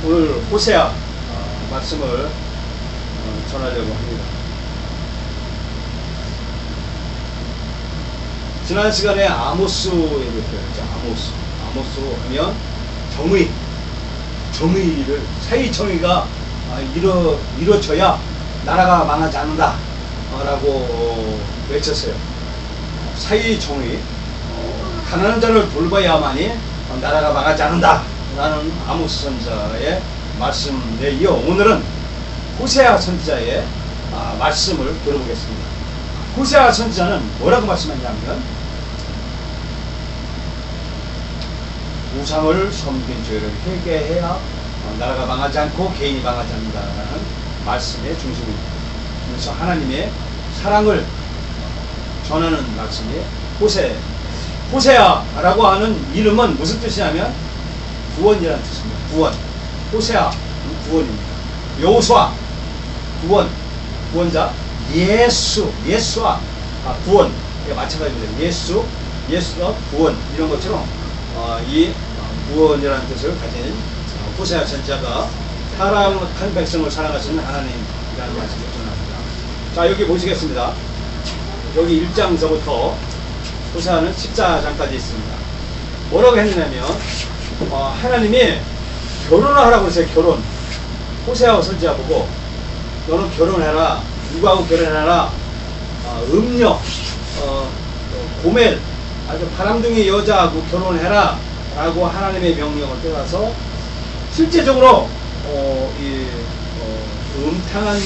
오늘 호세아 말씀을 전하려고 합니다. 지난 시간에 아모스 얘기했죠. 아모스 하면 정의를, 사회 정의가 이루어져야 나라가 망하지 않는다 라고 외쳤어요. 사회 정의, 가난한 자를 돌봐야만이 나라가 망하지 않는다 라는 아모스 선지자의 말씀에 이어 오늘은 호세아 선지자의 말씀을 들어보겠습니다. 호세아 선지자는 뭐라고 말씀하냐면, 우상을 섬긴 죄를 회개해야 나라가 망하지 않고 개인이 망하지 않는다라는 말씀의 중심입니다. 그래서 하나님의 사랑을 전하는 말씀이 호세아라고 하는 이름은 무슨 뜻이냐면 구원이라는 뜻입니다. 구원. 호세아 구원입니다. 여호수아 구원자. 예수와 구원. 마찬가지입니다. 예수가 구원. 이런 것처럼 이 구원이라는 뜻을 가진 호세아 선지자가 사랑한 백성을 사랑하시는 하나님이라는 말씀을 전합니다. 자, 여기 보시겠습니다. 여기 1장서부터 호세아는 14장까지 있습니다. 뭐라고 했느냐면 하나님이 결혼을 하라고 그러세요. 결혼. 호세아 선지자 보고 너는 결혼해라. 누구하고 결혼해라. 음녀, 고멜, 아주 바람둥이 여자하고 결혼해라 라고 하나님의 명령을 따라서 실제적으로 음탕한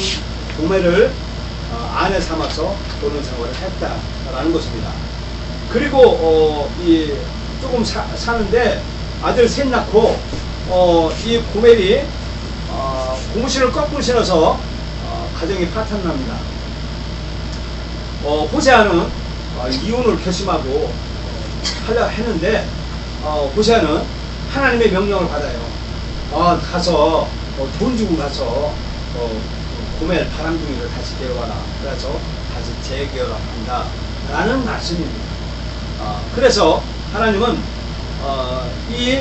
고멜을 아내 삼아서 결혼 생활을 했다라는 것입니다. 그리고 조금 사는데 아들 셋 낳고 이 고멜이 고무신을 거꾸로 신어서 가정이 파탄납니다. 호세아는 이혼을 결심하고 하려 했는데 호세아는 하나님의 명령을 받아요. 가서 돈 주고 가서 고멜 바람둥이를 다시 데려와라. 그래서 다시 재결합한다 라는 말씀입니다. 그래서 하나님은 이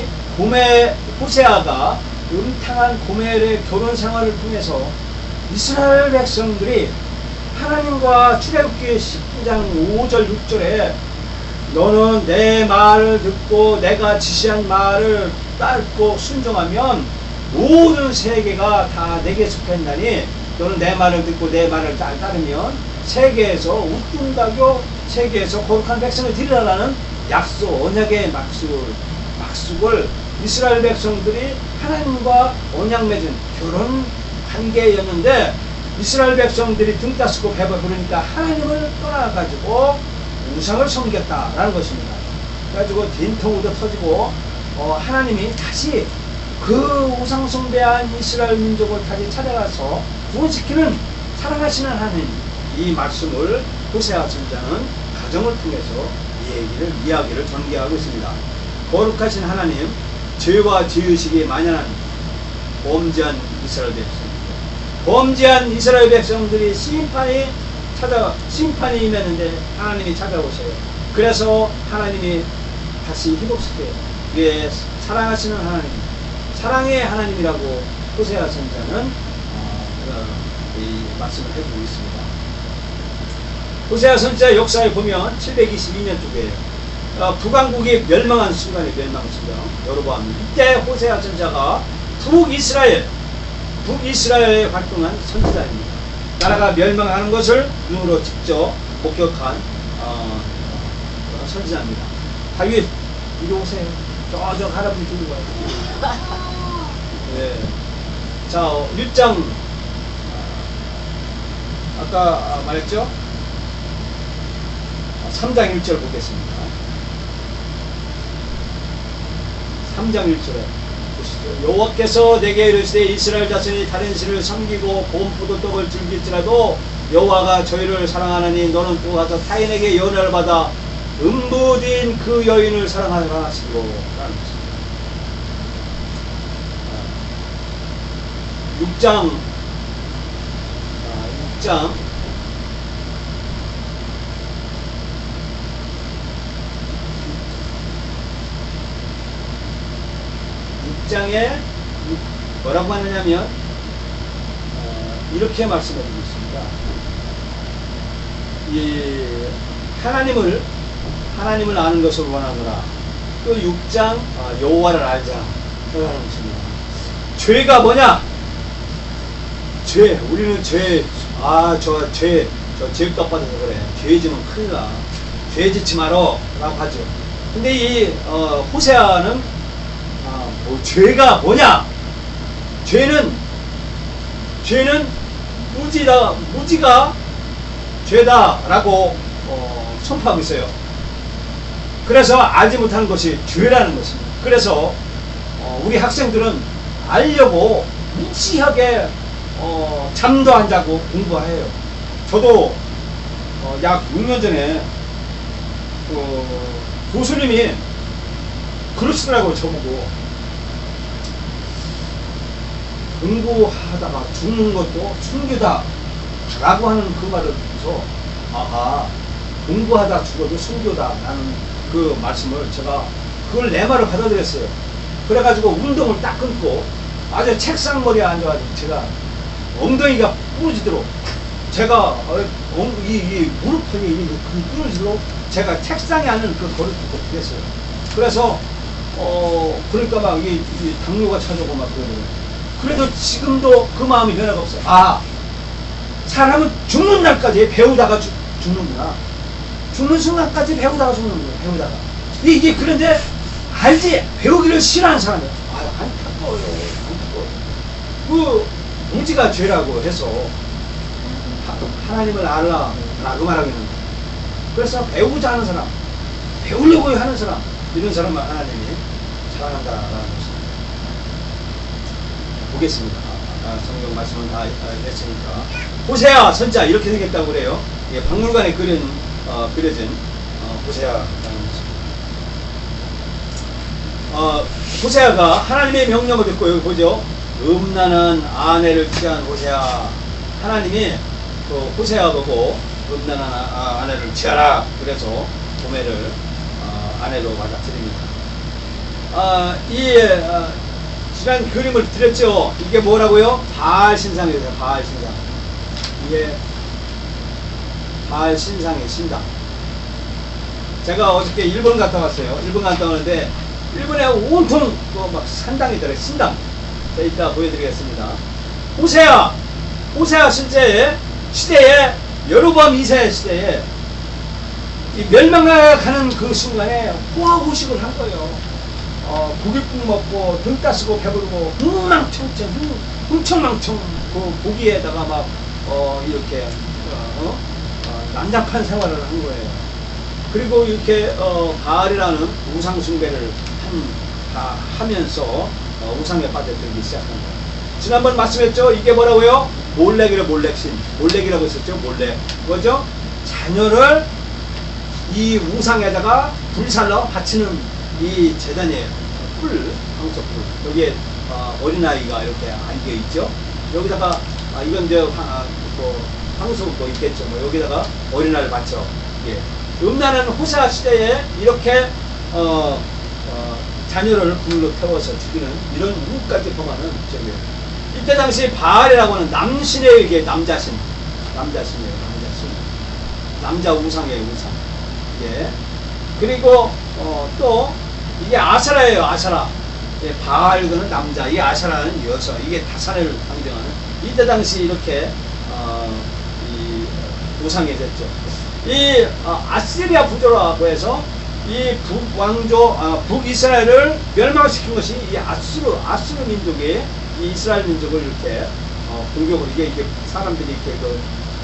호세아가 음탕한 고멜의 결혼 생활을 통해서 이스라엘 백성들이 하나님과 출애굽기 19장 5절 6절에 너는 내 말을 듣고 내가 지시한 말을 따르고 순종하면 모든 세계가 다 내게 속했나니 너는 내 말을 듣고 내 말을 따르면 세계에서 웃돈다교 세계에서 거룩한 백성을 드리라라는 약속, 언약의 막속을 이스라엘 백성들이 하나님과 언약 맺은 결혼 관계였는데, 이스라엘 백성들이 등 따스고 배가 부르니까 하나님을 떠나가지고 우상을 섬겼다라는 것입니다. 그래가지고 딘통우도 터지고 하나님이 다시 그 우상 숭배한 이스라엘 민족을 다시 찾아가서 구원시키는 사랑하시는 하나님, 이 말씀을 호세아 선지자는 가정을 통해서 이야기를 전개하고 있습니다. 거룩하신 하나님, 죄와 죄의식이 만연한 범죄한 이스라엘 백성, 범죄한 이스라엘 백성들이 심판이 임했는데 하나님이 찾아오세요. 그래서 하나님이 다시 회복시켜요. 이게 사랑하시는 하나님, 사랑의 하나님이라고 호세아 선지자는 이 말씀을 해주고 있습니다. 호세아 선지자 역사에 보면 722년 쪽이에요. 북왕국이 멸망한 순간에 여로보암, 이때 호세아 선지자가 북이스라엘에 활동한 선지자입니다. 나라가 멸망하는 것을 눈으로 직접 목격한 선지자입니다. 다윗, 이리 오세요. 저 할아버지 들고 와요. 네. 자, 6장 아까 말했죠? 3장 1절 보겠습니다. 3장 1절에 보시죠. 여호와께서 내게 이르시되 이스라엘 자손이 다른 신을 섬기고 고운 포도떡을 즐길지라도 여호와가 저희를 사랑하느니 너는 또 가서 타인에게 연애를 받아 음부인 그 여인을 사랑하라 하시고 라는 것입니다. 6장 6장의 뭐라고 하느냐면 이렇게 말씀해드리고 있습니다. 이 하나님을 아는 것을 원하노라. 또 6장 여호와를 알자. 라는 것입니다. 죄가 뭐냐? 죄. 우리는 죄. 저 죄값 받아서 그래. 죄 지면 큰일 나. 죄 짓지 마라. 라고 하죠. 근데 이 호세아는 죄가 뭐냐? 죄는 무지가 죄다라고 선포하고 있어요. 그래서 알지 못하는 것이 죄라는 것입니다. 그래서 우리 학생들은 알려고 무지하게 잠도 안 자고 공부해요. 저도 약 6년 전에 교수님이 그러시더라고요. 저보고 공부하다가 죽는 것도 순교다 라고 하는 그 말을 듣고서 공부하다 죽어도 순교다 라는 그 말씀을 제가 그걸 내 말을 받아들였어요. 그래가지고 운동을 딱 끊고 아주 책상 머리에 앉아가지고 제가 엉덩이가 부러지도록 제가 이 무릎이 부러지도록 제가 책상에 앉는 그 거를 듣고 그랬어요. 그래서 그러니까 막 이 당뇨가 찾아오고 막 그러더라고요. 그래도 지금도 그 마음이 변화가 없어요. 사람은 죽는 날까지 배우다가 죽는구나. 죽는 순간까지 배우다가 죽는구나. 배우다가. 이게 그런데 알지? 배우기를 싫어하는 사람이야. 안타까워요. 그 무지가 죄라고 해서 하나님을 알라라고 말하기는. 그래서 배우고자 하는 사람, 배우려고 하는 사람, 이런 사람을 하나님이 사랑한다라는 것입니다. 보겠습니다. 성경 말씀은 다 했으니까. 호세아 선자 이렇게 생겼다고 그래요. 이게 박물관에 그려진 호세아라는 것입니다. 호세아가 하나님의 명령을 듣고 여기 보죠. 음란한 아내를 취한 호세아. 하나님이 그 호세아 보고 음란한 아내를 취하라. 그래서 고멜을 아내로 맞아들입니다. 지난 그림을 드렸죠. 이게 뭐라고요? 바알 신상이에요. 바알 신상. 이게 바알 신상의 신당. 제가 어저께 일본 갔다 왔어요. 일본 갔다 왔는데 일본에 온통 막 산당이 있더라고요. 신당. 자, 이따 보여드리겠습니다. 호세아 시대에 여로보암 2세 시대에 이 멸망가는 그 순간에 호화호식을 한 거예요. 고깃국 먹고 등 따쓰고 배부르고 흥청망청 그 고기에다가 막 이렇게 난잡한 생활을 한 거예요. 그리고 이렇게 바알이라는 우상 숭배를 하면서 우상에 빠져들기 시작한 거예요. 지난번 말씀했죠. 이게 뭐라고요? 몰렉이래. 몰렉이라고 했었죠. 몰렉. 뭐죠? 자녀를 이 우상에다가 불살러 바치는 이 재단이에요. 황소풀. 여기에 어린아이가 이렇게 안겨 있죠. 여기다가 이건 이제 황소 뭐 있겠죠. 뭐 여기다가 어린아이를 바쳐. 예. 음란한 호세아 시대에 이렇게 자녀를 불로 태워서 죽이는 이런 우까지 범하는 점이에요. 이때 당시 바알이라고 하는 남신의 이게 남자신이에요. 남자 우상이에요. 우상. 예. 그리고 또 이게 아사라예요. 아사라. 예, 바알은 남자, 이 아사라는 여성. 이게 다산을 상징하는. 이때 당시 이렇게 이 우상이 됐죠. 이 아시리아 부조라고 해서 이 북왕조 북이스라엘을 멸망시킨 것이 이 아수르 민족이 이 이스라엘 민족을 이렇게 공격을 이게 사람들이 이렇게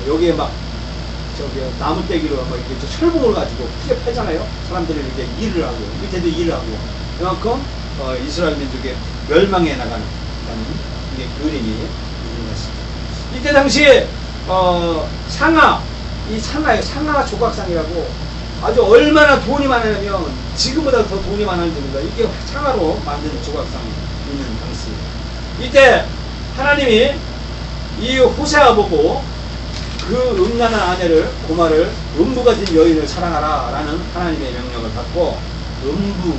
여기에 막 저기 나무떼기로 막 이렇게 철봉을 가지고 크게 패잖아요. 사람들이 이렇게 일을 하고 밑에도 일을 하고 그만큼 이스라엘 민족의 멸망에 나가는 이게 그림이 있는 것입니다. 이때 당시에 상하 조각상이라고 아주 얼마나 돈이 많으냐면 지금보다 더 돈이 많은 겁니다. 이게 상하로 만든 조각상이 있는 당시입니다. 이때 하나님이 이 호세아 보고 그 음란한 아내를 고말을 음부 가진 여인을 사랑하라 라는 하나님의 명령을 받고 음부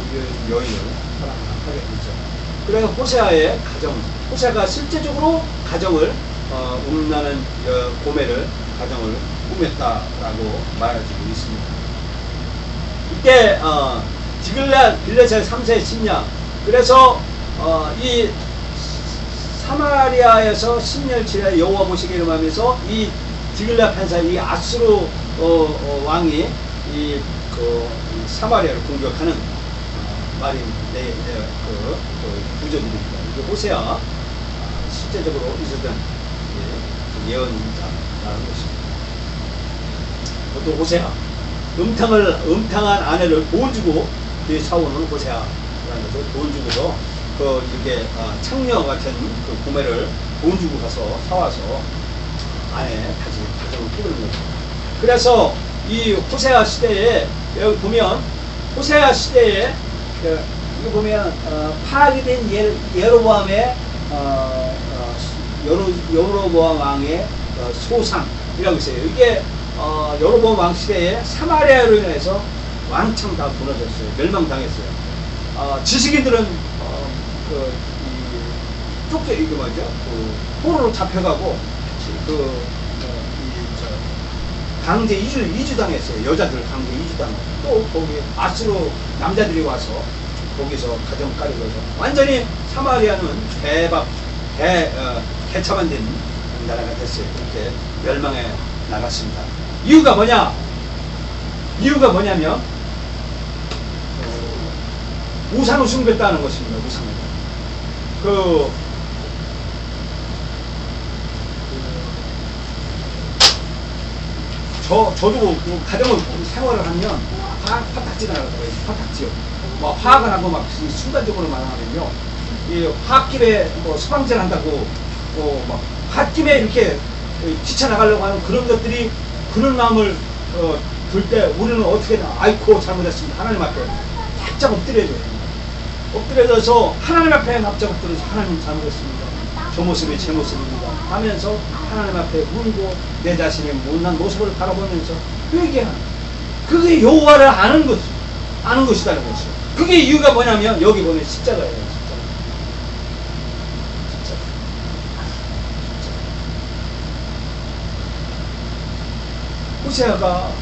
여인을 사랑하게 되죠. 그래서 호세아의 가정, 호세아가 실제적으로 가정을 음란한 고멜을 가정을 꾸몄다라고 말해주고 있습니다. 이때 디글랏 빌레셋 3세 침략, 그래서 이 사마리아에서 10년 치에 여호와 보시기를 하면서 이 디글랏 판사, 이 아수르 왕이 이 사마리아를 공격하는 말이 그 구조들입니다. 이게 호세아 실제적으로 있었던 예언자라는 것입니다. 또 호세아 음탕한 아내를 돈 주고 사오는 호세아라는 것을 돈 주고서 이게 창녀 같은 그 구매를 돈 주고 가서 사와서 안에 다시 가정을 꾸리는 거죠. 그래서 이 호세아 시대에 여기 보면 호세아 시대에 이거 보면 파악이 된 예로보암의 여로보암 왕의 소상이라고 있어요. 이게 여로보암 왕 시대에 사마리아로 인해서 왕창 다 무너졌어요. 멸망당했어요. 지식인들은 쫓겨 이거 뭐죠? 포로로 잡혀가고 강제 이주 당했어요. 여자들 강제 이주 당하고 또 거기 아수르 남자들이 와서 거기서 가정 깔리고서 완전히 사마리아는 개차만 된 나라가 됐어요. 이렇게 멸망해 나갔습니다. 이유가 뭐냐면 우상을 숭배했다는 것입니다. 우상을. 저도 가정을 생활을 하면 화딱지가 나가더라고요. 화딱지요. 뭐 화가 나고 막 순간적으로 말하면요. 이 홧김에 뭐 소방질 한다고 막 홧김에 이렇게 뛰쳐나가려고 하는 그런 것들이 그런 마음을 들 때 우리는 어떻게 아이고 잘못했습니다. 하나님 앞에 납작 엎드려줘요. 엎드려져서 하나님 앞에 납작 엎드려서 하나님 잘못했습니다. 저 모습이 제 모습입니다 하면서 하나님 앞에 울고 내 자신의 못난 모습을 바라보면서 회개하는, 그게 여호와를 아는 것이다는 것이죠. 그게 이유가 뭐냐면 여기 보면 십자가예요. 십자가. 호세아가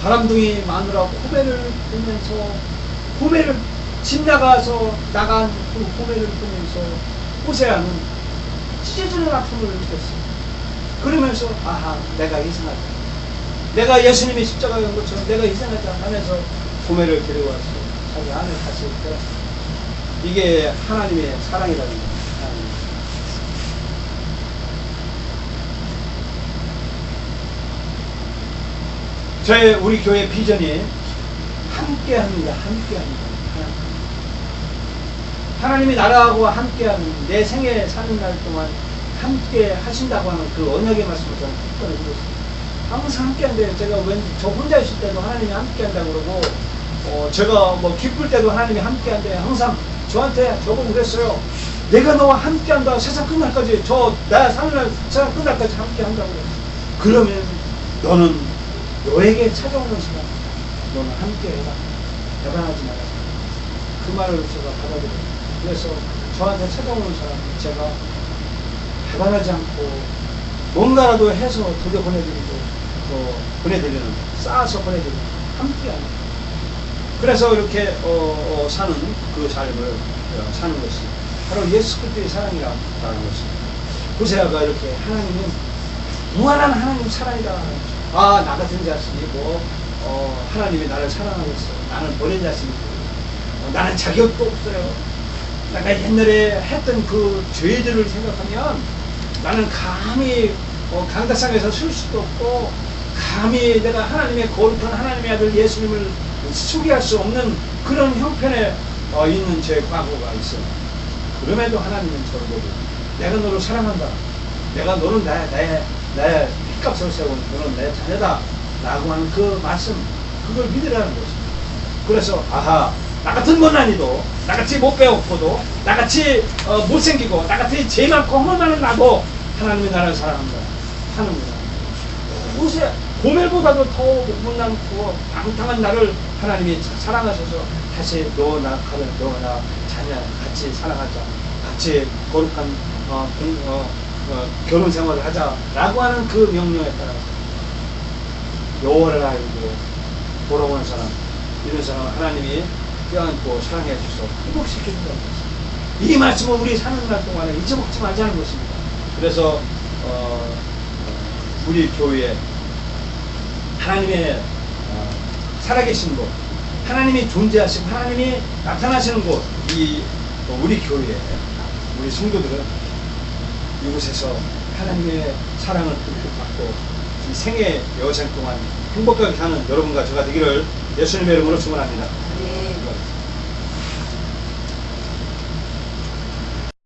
바람둥이 마누라 고멜을 보면서 집 나간 그 고멜을 보면서 호세아는 찢어지는 아픔을 느꼈어요. 그러면서 아하, 내가 이상하다. 내가 예수님이 십자가에 온 것처럼 내가 이상하다 하면서 고멜을 데려와서 자기 안에 갔을 때 이게 하나님의 사랑이라는 거예요. 우리 교회 비전이 함께합니다. 하나님이 나라하고 함께하는, 내 생에 사는 날 동안 함께 하신다고 하는 그 언약의 말씀을 저는 끝까지 들었어요. 항상 함께 한대요. 제가 왠지 저 혼자 있을 때도 하나님이 함께 한다고 그러고, 제가 뭐 기쁠 때도 하나님이 함께 한대요. 항상 저한테 저보고 그랬어요. 내가 너와 함께 한다. 세상 끝날까지, 나 사는 날 세상 끝날까지 함께 한다고 그래요. 그러면 너는 너에게 찾아오는 시간, 너는 함께 해라. 배반하지 마라. 그 말을 제가 받아들여요. 그래서 저한테 찾아오는 사람 제가 배반하지 않고 뭔가라도 해서 돌려 보내드리는, 쌓아서 보내드리는, 함께하는. 그래서 이렇게 사는 그 삶을 사는 것이 바로 예수 그리스도의 사랑이라는 것입니다. 호세아가 이렇게 하나님은 무한한 하나님 사랑이다. 나 같은 자식이 하나님이 나를 사랑하겠어. 나는 버린 자식이고, 나는 자격도 없어요. 내가 옛날에 했던 그 죄들을 생각하면 나는 감히 강다상에서 설 수도 없고, 감히 내가 하나님의 거룩한 하나님의 아들 예수님을 수기할 수 없는 그런 형편에 있는 제 과거가 있어요. 그럼에도 하나님은 저를 보고 내가 너를 사랑한다. 너는 나의 핏값을 세운, 너는 내 자녀다 라고 하는 그 말씀, 그걸 믿으라는 것입니다. 그래서 나 같은 못난이도, 나같이 못 배웠고도, 나같이 못생기고, 나같이 죄 많고 허물 많은 나도 하나님이 나를 사랑한다 하는구나. 고멜보다도 더 못난고 방탕한 나를 하나님이 사랑하셔서 다시 너나 자녀 같이 사랑하자, 같이 거룩한 결혼 생활을 하자라고 하는 그 명령에 따라서 여호와를 알고 돌아오는 사람, 이런 사람은 하나님이 껴안고 사랑해 주셔서 행복시켜 준다는 것입니다. 이 말씀을 우리 사는 날 동안에 잊어먹지 말자는 것입니다. 그래서 우리 교회에 하나님의 살아계신 곳, 하나님이 존재하시고 하나님이 나타나시는 곳, 이 우리 교회에 우리 성도들은 이곳에서 하나님의 사랑을 듬뿍 받고 이 생애 여생 동안 행복하게 사는 여러분과 저가 되기를 예수님의 이름으로 축원합니다.